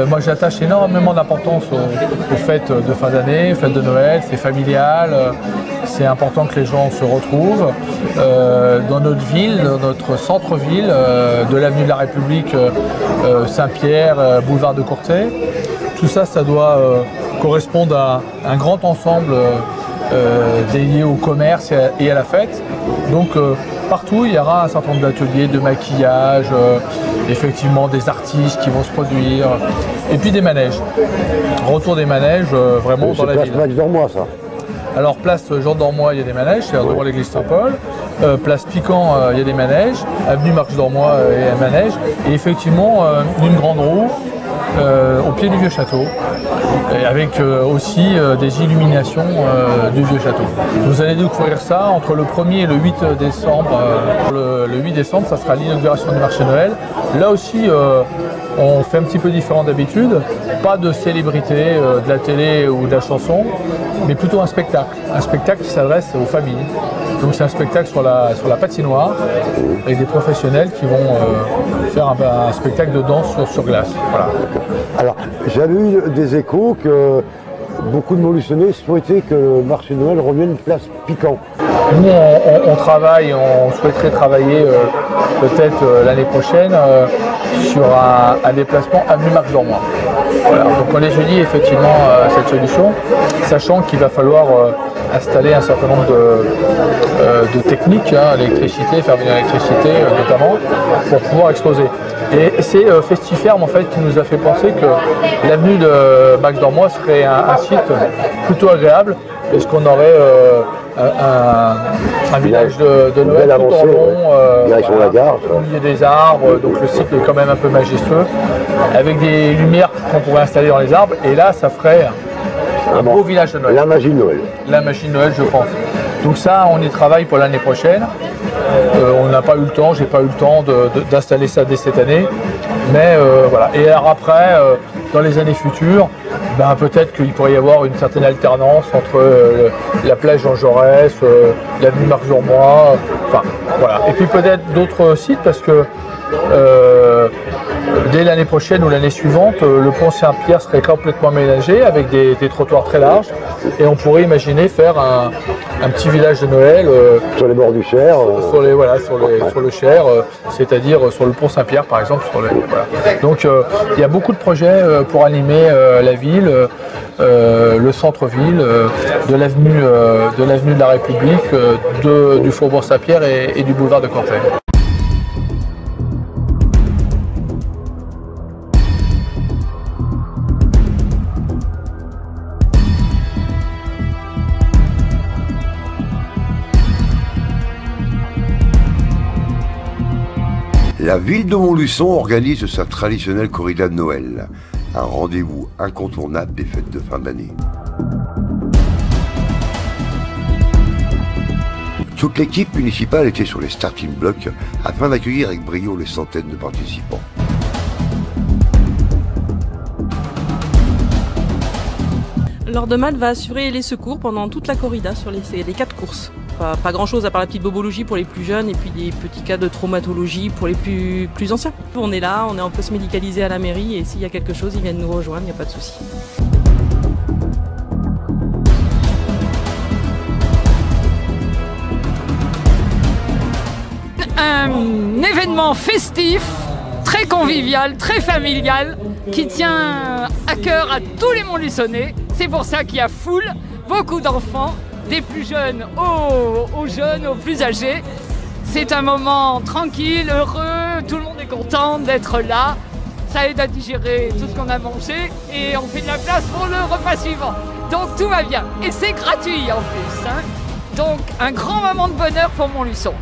Moi j'attache énormément d'importance aux fêtes de fin d'année, fêtes de Noël, c'est familial, c'est important que les gens se retrouvent. Dans notre ville, dans notre centre-ville, de l'avenue de la République, Saint-Pierre, boulevard de Courtais, tout ça, ça doit correspondre à un grand ensemble dédié au commerce et à la fête. Donc partout, il y aura un certain nombre d'ateliers de maquillage, effectivement des artistes qui vont se produire, et puis des manèges. Retour des manèges, vraiment dans la ville. C'est Max Dormois, ça. Alors place Jean Dormois, il y a des manèges, c'est devant l'église Saint-Paul. Place Piquant, il y a des manèges. Avenue Marx Dormois, il y a un manège. Et effectivement, une grande roue au pied du vieux château, et avec aussi des illuminations du vieux château. Vous allez découvrir ça entre le 1er et le 8 décembre. Le 8 décembre, ça sera l'inauguration du marché Noël. Là aussi, on fait un petit peu différent d'habitude. Pas de célébrité, de la télé ou de la chanson, mais plutôt un spectacle qui s'adresse aux familles. Donc c'est un spectacle sur la patinoire avec des professionnels qui vont faire un spectacle de danse sur glace. Voilà. Alors j'avais eu des échos que beaucoup de Montluçonnais souhaitaient que le marché de Noël revienne place Piquant. Nous on travaille, on souhaiterait travailler peut-être l'année prochaine sur un déplacement avenue Marx Dormois. Voilà. Donc on étudie effectivement cette solution, sachant qu'il va falloir installer un certain nombre de techniques, l'électricité, faire venir l'électricité notamment, pour pouvoir exposer. Et c'est Festiferme en fait qui nous a fait penser que l'avenue de Max Dormois serait un site plutôt agréable, parce qu'on aurait un village de Noël tout en long, direction la gare, au milieu des arbres, donc le site est quand même un peu majestueux, avec des lumières qu'on pourrait installer dans les arbres, et là ça ferait un beau village de Noël. La magie de Noël. La magie de Noël, je pense. Donc ça, on y travaille pour l'année prochaine. On n'a pas eu le temps, j'ai pas eu le temps d'installer ça dès cette année. Mais voilà. Et alors après, dans les années futures, ben, peut-être qu'il pourrait y avoir une certaine alternance entre la plage Jean Jaurès, l'avenue Marx Dormois, enfin voilà. Et puis peut-être d'autres sites, parce que dès l'année prochaine ou l'année suivante, le pont Saint-Pierre serait complètement aménagé avec des trottoirs très larges, et on pourrait imaginer faire un petit village de Noël sur les bords du Cher, sur le Cher, c'est-à-dire sur le pont Saint-Pierre par exemple. Voilà. Donc il y a beaucoup de projets pour animer la ville, le centre-ville, de l'avenue de la République, du faubourg Saint-Pierre et du boulevard de Courtais. La ville de Montluçon organise sa traditionnelle corrida de Noël, un rendez-vous incontournable des fêtes de fin d'année. Toute l'équipe municipale était sur les starting blocks afin d'accueillir avec brio les centaines de participants. L'Ordre de Malte va assurer les secours pendant toute la corrida sur les 4 courses. Pas grand chose à part la petite bobologie pour les plus jeunes et puis des petits cas de traumatologie pour les plus anciens. On est là, on est en poste médicalisé à la mairie, et s'il y a quelque chose, ils viennent nous rejoindre, il n'y a pas de souci. Un événement festif, très convivial, très familial, qui tient à cœur à tous les Montluçonnais. C'est pour ça qu'il y a foule, beaucoup d'enfants, des plus jeunes aux jeunes, aux plus âgés. C'est un moment tranquille, heureux, tout le monde est content d'être là. Ça aide à digérer tout ce qu'on a mangé et on fait de la place pour le repas suivant. Donc tout va bien. Et c'est gratuit en plus. Donc un grand moment de bonheur pour Montluçon.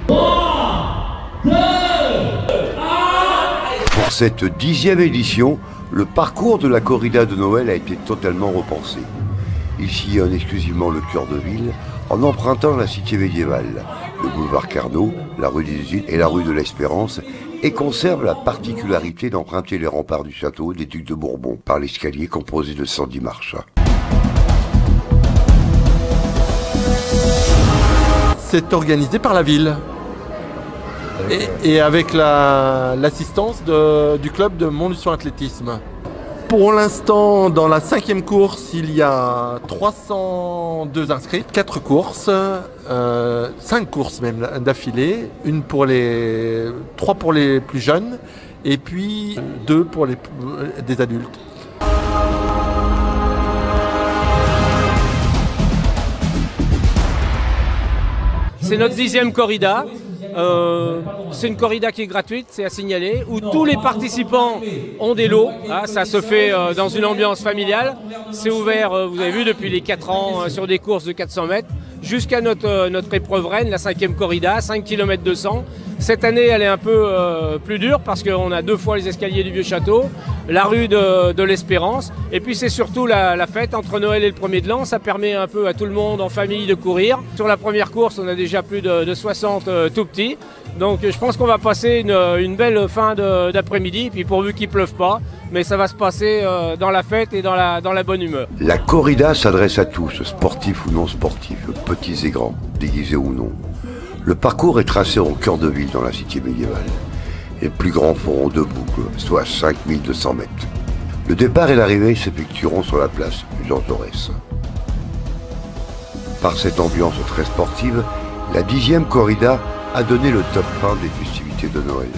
Pour cette 10e édition, le parcours de la corrida de Noël a été totalement repensé. Il sillonne exclusivement le cœur de ville en empruntant la cité médiévale, le boulevard Carnot, la rue des Usines et la rue de l'Espérance, et conserve la particularité d'emprunter les remparts du château des Ducs de Bourbon par l'escalier composé de 110 marches. C'est organisé par la ville et avec l'assistance du club de Montluçon Athlétisme. Pour l'instant, dans la 5e course, il y a 302 inscrits, 4 courses, 5 courses même d'affilée, 3 pour les plus jeunes et puis 2 pour des adultes. C'est notre 10e corrida. C'est une corrida qui est gratuite, c'est à signaler, où tous les participants ont des lots. Ça se fait dans une ambiance familiale. C'est ouvert, vous avez vu, depuis les 4 ans sur des courses de 400 mètres jusqu'à notre épreuve reine, la 5e corrida, 5 km 200. Cette année, elle est un peu plus dure parce qu'on a 2 fois les escaliers du Vieux-Château, la rue de l'Espérance. Et puis c'est surtout la fête entre Noël et le 1er de l'an. Ça permet un peu à tout le monde en famille de courir. Sur la première course, on a déjà plus de 60 tout petits. Donc je pense qu'on va passer une belle fin d'après-midi. Puis pourvu qu'il ne pleuve pas, mais ça va se passer dans la fête et dans la bonne humeur. La corrida s'adresse à tous, sportifs ou non sportifs, petits et grands, déguisés ou non. Le parcours est tracé au cœur de ville dans la cité médiévale. Les plus grands feront 2 boucles, soit 5200 mètres. Le départ et l'arrivée s'effectueront sur la place Georges Jaurès. Par cette ambiance très sportive, la 10e corrida a donné le top 1 des festivités de Noël.